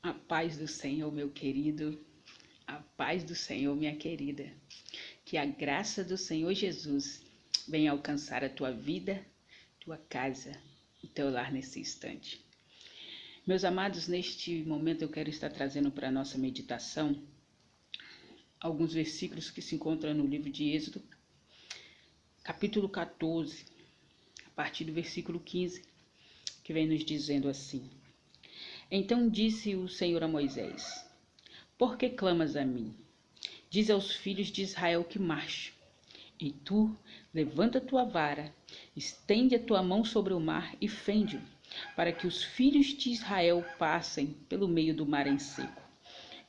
A paz do Senhor, meu querido, a paz do Senhor, minha querida. Que a graça do Senhor Jesus venha alcançar a tua vida, tua casa e teu lar nesse instante. Meus amados, neste momento eu quero estar trazendo para a nossa meditação alguns versículos que se encontram no livro de Êxodo, capítulo 14, a partir do versículo 15, que vem nos dizendo assim: Então disse o Senhor a Moisés: Por que clamas a mim? Diz aos filhos de Israel que marchem. E tu, levanta tua vara, estende a tua mão sobre o mar e fende-o, para que os filhos de Israel passem pelo meio do mar em seco.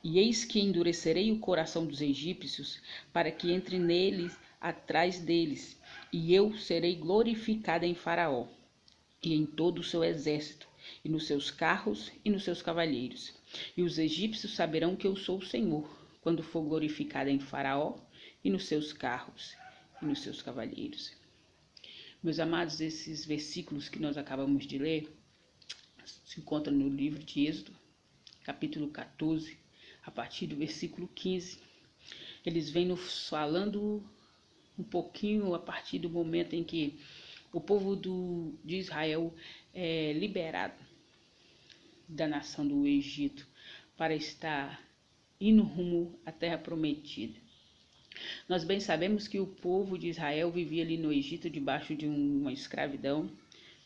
E eis que endurecerei o coração dos egípcios, para que entre neles atrás deles, e eu serei glorificada em Faraó, e em todo o seu exército, e nos seus carros e nos seus cavalheiros. E os egípcios saberão que eu sou o Senhor, quando for glorificada em Faraó, e nos seus carros e nos seus cavalheiros. Meus amados, esses versículos que nós acabamos de ler se encontram no livro de Êxodo, capítulo 14, a partir do versículo 15. Eles vêm nos falando um pouquinho a partir do momento em que o povo de Israel é liberado da nação do Egito para estar indo rumo à terra prometida. Nós bem sabemos que o povo de Israel vivia ali no Egito debaixo de uma escravidão,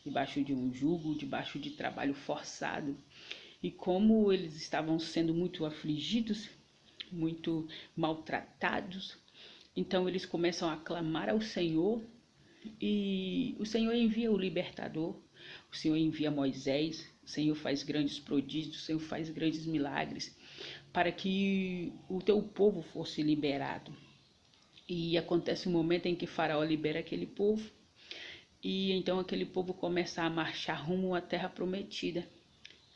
debaixo de um jugo, debaixo de trabalho forçado. E como eles estavam sendo muito afligidos, muito maltratados, então eles começam a clamar ao Senhor e o Senhor envia o libertador, o Senhor envia Moisés, o Senhor faz grandes prodígios, o Senhor faz grandes milagres para que o teu povo fosse liberado. E acontece um momento em que Faraó libera aquele povo, e então aquele povo começa a marchar rumo à terra prometida.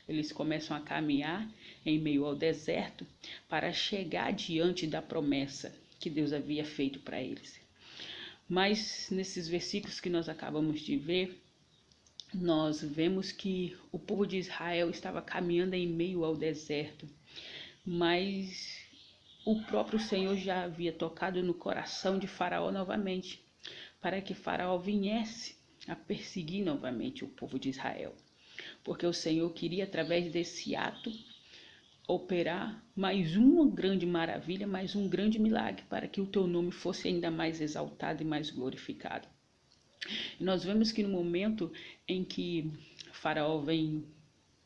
Eles começam a caminhar em meio ao deserto para chegar diante da promessa que Deus havia feito para eles. Mas nesses versículos que nós acabamos de ver, nós vemos que o povo de Israel estava caminhando em meio ao deserto, mas o próprio Senhor já havia tocado no coração de Faraó novamente, para que Faraó viesse a perseguir novamente o povo de Israel, porque o Senhor queria, através desse ato, operar mais uma grande maravilha, mais um grande milagre, para que o teu nome fosse ainda mais exaltado e mais glorificado. E nós vemos que no momento em que Faraó vem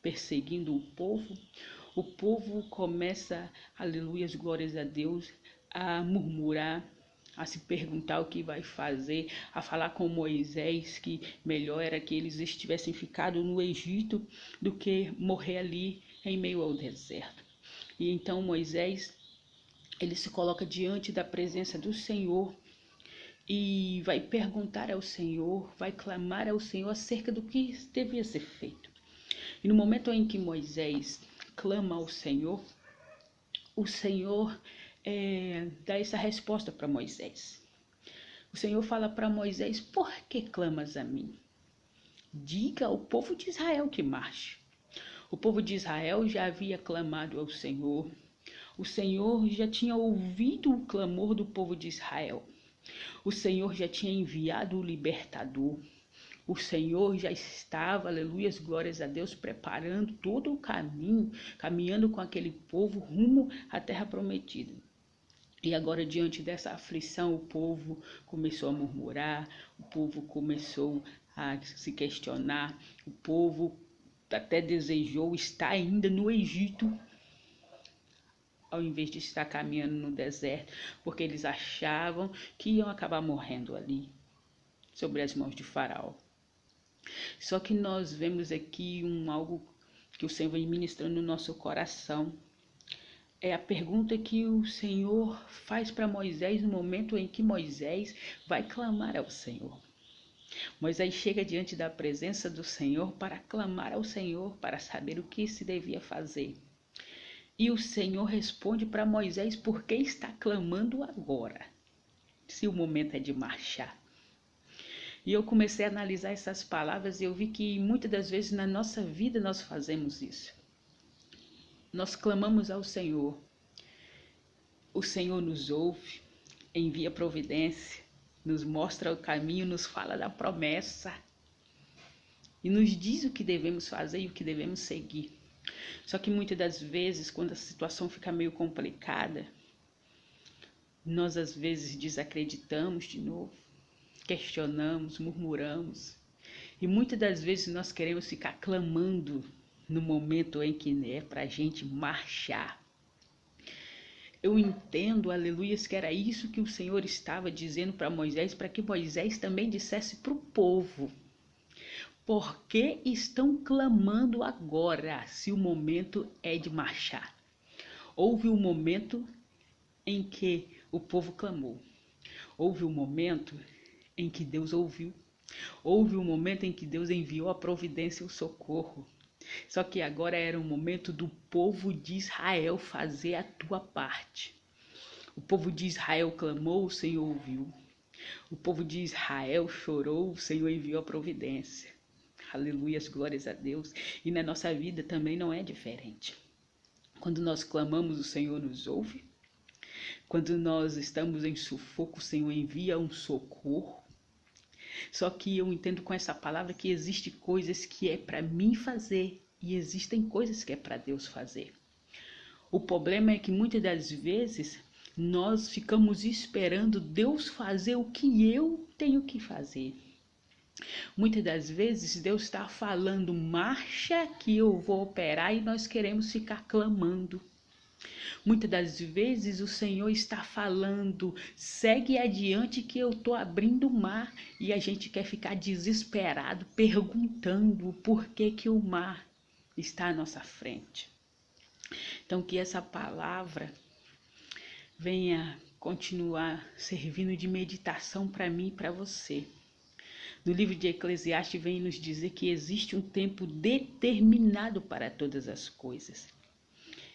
perseguindo o povo começa, aleluias, glórias a Deus, a murmurar, a se perguntar o que vai fazer, a falar com Moisés que melhor era que eles estivessem ficado no Egito do que morrer ali em meio ao deserto. E então Moisés, ele se coloca diante da presença do Senhor e vai perguntar ao Senhor, vai clamar ao Senhor acerca do que devia ser feito. E no momento em que Moisés clama ao Senhor, o Senhor dá essa resposta para Moisés. O Senhor fala para Moisés: Por que clamas a mim? Diga ao povo de Israel que marche. O povo de Israel já havia clamado ao Senhor. O Senhor já tinha ouvido o clamor do povo de Israel. O Senhor já tinha enviado o libertador. O Senhor já estava, aleluias, glórias a Deus, preparando todo o caminho, caminhando com aquele povo rumo à terra prometida. E agora, diante dessa aflição, o povo começou a murmurar, o povo começou a se questionar, o povo até desejou estar ainda no Egito, ao invés de estar caminhando no deserto, porque eles achavam que iam acabar morrendo ali, sobre as mãos de Faraó. Só que nós vemos aqui algo que o Senhor vem ministrando no nosso coração. É a pergunta que o Senhor faz para Moisés no momento em que Moisés vai clamar ao Senhor. Moisés chega diante da presença do Senhor para clamar ao Senhor, para saber o que se devia fazer. E o Senhor responde para Moisés: por que está clamando agora, se o momento é de marchar? E eu comecei a analisar essas palavras e eu vi que muitas das vezes na nossa vida nós fazemos isso. nós clamamos ao Senhor, o Senhor nos ouve, envia providência, nos mostra o caminho, nos fala da promessa e nos diz o que devemos fazer e o que devemos seguir. Só que muitas das vezes, quando a situação fica meio complicada, nós às vezes desacreditamos de novo, questionamos, murmuramos. E muitas das vezes nós queremos ficar clamando no momento em que é para a gente marchar. Eu entendo, aleluias, que era isso que o Senhor estava dizendo para Moisés, para que Moisés também dissesse para o povo. Por que estão clamando agora, se o momento é de marchar? Houve um momento em que o povo clamou. Houve um momento em que Deus ouviu. Houve um momento em que Deus enviou a providência e o socorro. Só que agora era o momento do povo de Israel fazer a tua parte. O povo de Israel clamou, o Senhor ouviu. O povo de Israel chorou, o Senhor enviou a providência. Aleluias, glórias a Deus. E na nossa vida também não é diferente. Quando nós clamamos, o Senhor nos ouve. Quando nós estamos em sufoco, o Senhor envia um socorro. Só que eu entendo com essa palavra que existem coisas que é para mim fazer e existem coisas que é para Deus fazer. O problema é que muitas das vezes nós ficamos esperando Deus fazer o que eu tenho que fazer. Muitas das vezes Deus está falando, marcha que eu vou operar, e nós queremos ficar clamando. Muitas das vezes o Senhor está falando, segue adiante que eu estou abrindo o mar, e a gente quer ficar desesperado, perguntando por que o mar está à nossa frente. Então que essa palavra venha continuar servindo de meditação para mim e para você. No livro de Eclesiastes vem nos dizer que existe um tempo determinado para todas as coisas.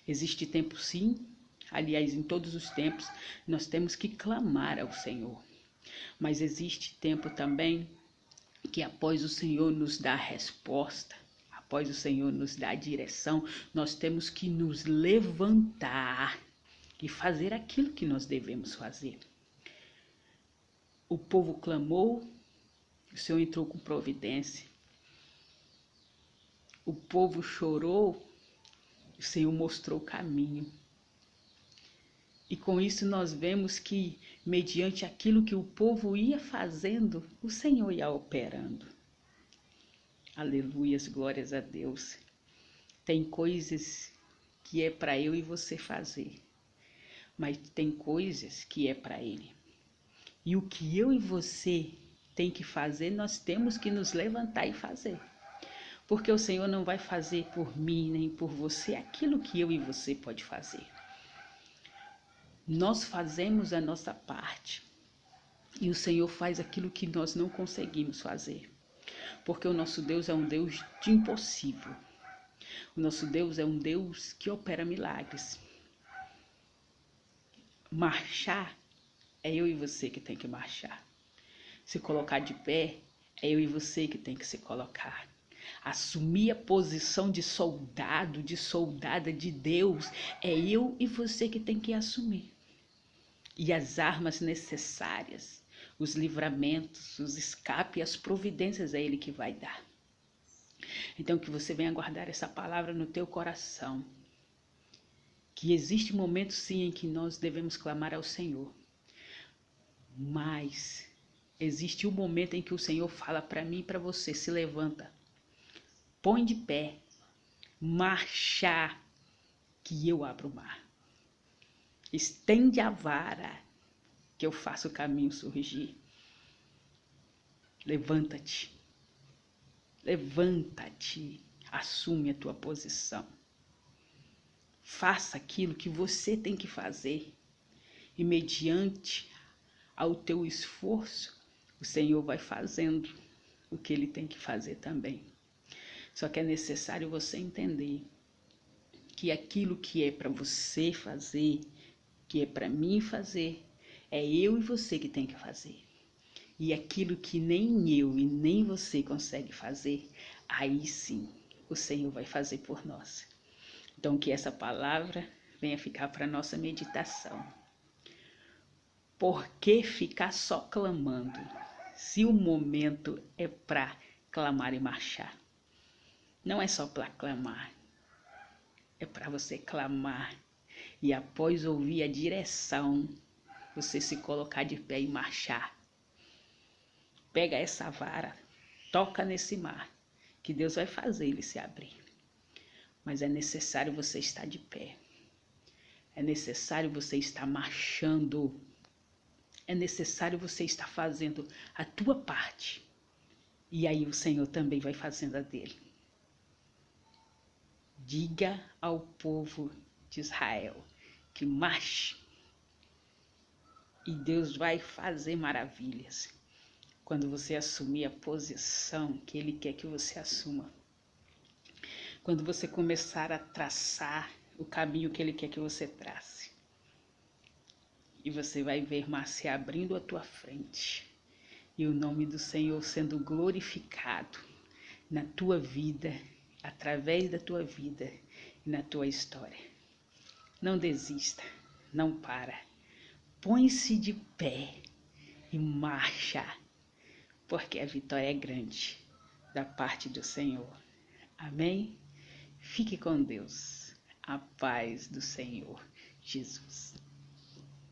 Existe tempo sim, aliás, em todos os tempos nós temos que clamar ao Senhor. Mas existe tempo também que após o Senhor nos dar a resposta, após o Senhor nos dar a direção, nós temos que nos levantar e fazer aquilo que nós devemos fazer. O povo clamou, o Senhor entrou com providência. O povo chorou, o Senhor mostrou o caminho. E com isso nós vemos que, mediante aquilo que o povo ia fazendo, o Senhor ia operando. Aleluias, glórias a Deus. Tem coisas que é para eu e você fazer, mas tem coisas que é para Ele. E o que eu e você tem que fazer, nós temos que nos levantar e fazer. Porque o Senhor não vai fazer por mim nem por você aquilo que eu e você pode fazer. Nós fazemos a nossa parte e o Senhor faz aquilo que nós não conseguimos fazer. Porque o nosso Deus é um Deus de impossível. O nosso Deus é um Deus que opera milagres. Marchar é eu e você que tem que marchar. Se colocar de pé é eu e você que tem que se colocar. Assumir a posição de soldado, de soldada de Deus, é eu e você que tem que assumir. E as armas necessárias, os livramentos, os escapes, as providências é Ele que vai dar. Então que você venha guardar essa palavra no teu coração. Que existe momentos sim em que nós devemos clamar ao Senhor. Mas existe um momento em que o Senhor fala para mim e para você, se levanta. Põe de pé, marchar, que eu abro o mar. Estende a vara, que eu faço o caminho surgir. Levanta-te, levanta-te, assume a tua posição. Faça aquilo que você tem que fazer e mediante ao teu esforço, o Senhor vai fazendo o que Ele tem que fazer também. Só que é necessário você entender que aquilo que é para você fazer, que é para mim fazer, é eu e você que tem que fazer. E aquilo que nem eu e nem você consegue fazer, aí sim o Senhor vai fazer por nós. Então, que essa palavra venha ficar para nossa meditação. Por que ficar só clamando, se o momento é para clamar e marchar? Não é só para clamar, é para você clamar e após ouvir a direção, você se colocar de pé e marchar. Pega essa vara, toca nesse mar, que Deus vai fazer ele se abrir. Mas é necessário você estar de pé. É necessário você estar marchando. É necessário você estar fazendo a tua parte. E aí o Senhor também vai fazendo a dele. Diga ao povo de Israel que marche. E Deus vai fazer maravilhas. Quando você assumir a posição que Ele quer que você assuma. Quando você começar a traçar o caminho que Ele quer que você trace. E você vai ver mar se abrindo à tua frente. E o nome do Senhor sendo glorificado na tua vida, através da tua vida e na tua história. Não desista, não para. Põe-se de pé e marcha, porque a vitória é grande da parte do Senhor. Amém? Fique com Deus. A paz do Senhor Jesus.